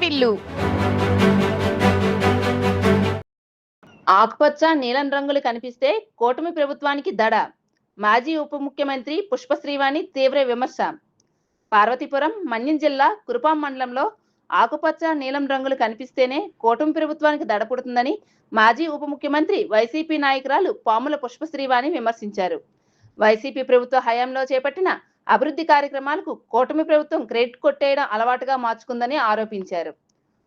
వాటిల్లు. ఆకుపచ్చ నీలం రంగులు కనిపిస్తే కూటమి ప్రభుత్వానికి దడ. మాజీ ఉప ముఖ్యమంత్రి పుష్ప శ్రీవాణి తీవ్ర విమర్శ. పార్వతీపురం, మన్యం జిల్లా కురుపాం మండలంలో ఆకుపచ్చ నీలం రంగులు కనిపిస్తేనే కూటమి ప్రభుత్వానికి దడ పుడుతుందని మాజీ ఉప ముఖ్యమంత్రి వైసీపీ నాయకురాలు పాముల పుష్ప శ్రీవాణి విమర్శించారు. వైసీపీ ప్రభుత్వ హయాంలో చేపట్టిన అభివృద్ధి కార్యక్రమాలకు కూటమి ప్రభుత్వం క్రెడిట్ కొట్టేయడం అలవాటుగా మార్చుకుందని ఆరోపించారు.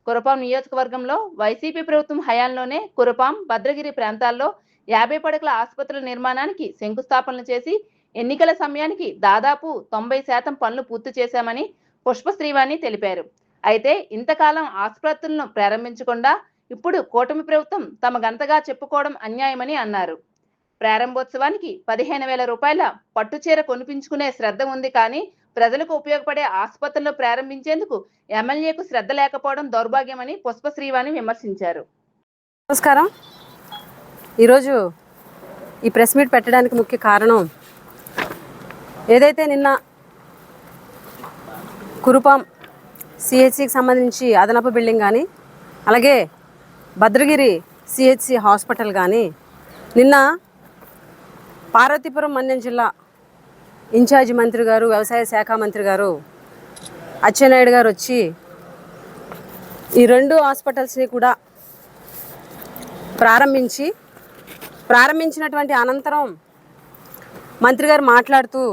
కురుపాం నియోజకవర్గంలో వైసీపీ ప్రభుత్వం హయాంలోనే కురుపాం, భద్రగిరి ప్రాంతాల్లో 50 పడకల ఆసుపత్రుల నిర్మాణానికి శంకుస్థాపనలు చేసి ఎన్నికల సమయానికి దాదాపు 90% పనులు పూర్తి చేశామని పుష్ప శ్రీవాణి తెలిపారు. అయితే ఇంతకాలం ఆసుపత్రులను ప్రారంభించకుండా ఇప్పుడు కూటమి ప్రభుత్వం తమ గంతగా చెప్పుకోవడం అన్యాయమని అన్నారు. ప్రారంభోత్సవానికి 15,000 రూపాయల పట్టుచీర కొనిపించుకునే శ్రద్ధ ఉంది, కానీ ప్రజలకు ఉపయోగపడే ఆసుపత్రులను ప్రారంభించేందుకు ఎమ్మెల్యేకు శ్రద్ధ లేకపోవడం దౌర్భాగ్యమని పుష్ప శ్రీవాణి విమర్శించారు. నమస్కారం. ఈరోజు ఈ ప్రెస్ మీట్ పెట్టడానికి ముఖ్య కారణం, ఏదైతే నిన్న కురుపాం సిహెచ్సికి సంబంధించి అదనపు బిల్డింగ్ కానీ, అలాగే భద్రగిరి సిహెచ్సి హాస్పిటల్ కానీ, నిన్న పార్వతీపురం మన్యం జిల్లా ఇన్ఛార్జి మంత్రి గారు, వ్యవసాయ శాఖ మంత్రి గారు అచ్చెన్నాయుడు గారు వచ్చి ఈ 2 హాస్పిటల్స్ని కూడా ప్రారంభించినటువంటి అనంతరం మంత్రి గారు మాట్లాడుతూ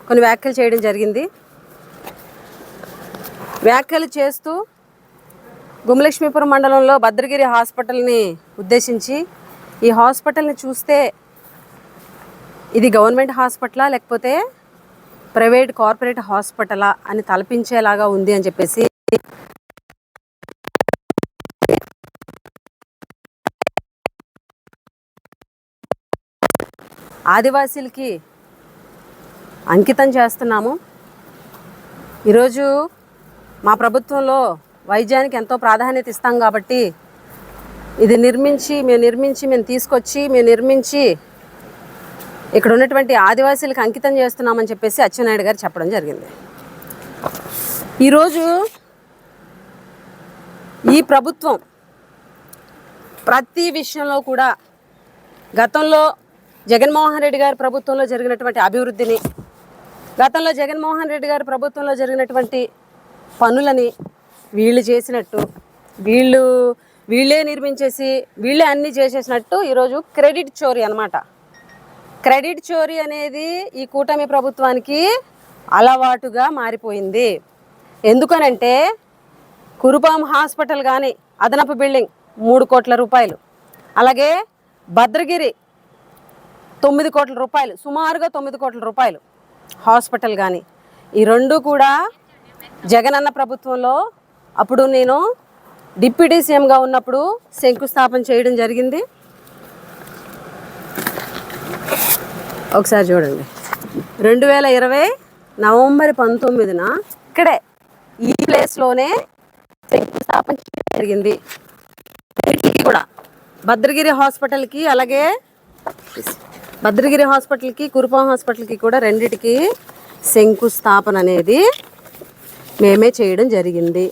కొన్ని వ్యాఖ్యలు చేయడం జరిగింది. వ్యాఖ్యలు చేస్తూ గుమలక్ష్మీపురం మండలంలో భద్రగిరి హాస్పిటల్ని ఉద్దేశించి, ఈ హాస్పిటల్ని చూస్తే ఇది గవర్నమెంట్ హాస్పిటలా లేకపోతే ప్రైవేట్ కార్పొరేట్ హాస్పిటలా అని తలపించేలాగా ఉంది అని చెప్పేసి ఆదివాసీలకి అంకితం చేస్తున్నాము. ఈరోజు మా ప్రభుత్వంలో వైద్యానికి ఎంతో ప్రాధాన్యత ఇస్తాం కాబట్టి ఇది మేము నిర్మించి ఇక్కడ ఉన్నటువంటి ఆదివాసీలకు అంకితం చేస్తున్నామని చెప్పేసి అచ్చెన్నాయుడు గారు చెప్పడం జరిగింది. ఈరోజు ఈ ప్రభుత్వం ప్రతి విషయంలో కూడా గతంలో జగన్మోహన్ రెడ్డి గారి ప్రభుత్వంలో జరిగినటువంటి అభివృద్ధిని, గతంలో జగన్మోహన్ రెడ్డి గారి ప్రభుత్వంలో జరిగినటువంటి పనులని వీళ్ళు చేసినట్టు, వీళ్ళే నిర్మించేసి వీళ్ళే అన్నీ చేసేసినట్టు ఈరోజు క్రెడిట్ చోరీ అన్నమాట. క్రెడిట్ చోరీ అనేది ఈ కూటమి ప్రభుత్వానికి అలవాటుగా మారిపోయింది. ఎందుకనంటే కురుపాం హాస్పిటల్ కానీ అదనపు బిల్డింగ్ 3 కోట్ల రూపాయలు, అలాగే భద్రగిరి 9 కోట్ల రూపాయలు, సుమారుగా 9 కోట్ల రూపాయలు హాస్పిటల్ కానీ, ఈ 2 కూడా జగనన్న ప్రభుత్వంలో అప్పుడు నేను డిప్యూటీ సీఎంగా ఉన్నప్పుడు శంకుస్థాపన చేయడం జరిగింది. ఒకసారి చూడండి, 2020 నవంబర్ 19న ఇక్కడే ఈ ప్లేస్లోనే శంకుస్థాపన చేయడం జరిగింది. కూడా భద్రగిరి హాస్పిటల్కి, అలాగే భద్రగిరి హాస్పిటల్కి, కురుపాం హాస్పిటల్కి కూడా రెండిటికి శంకుస్థాపన అనేది మేమే చేయడం జరిగింది.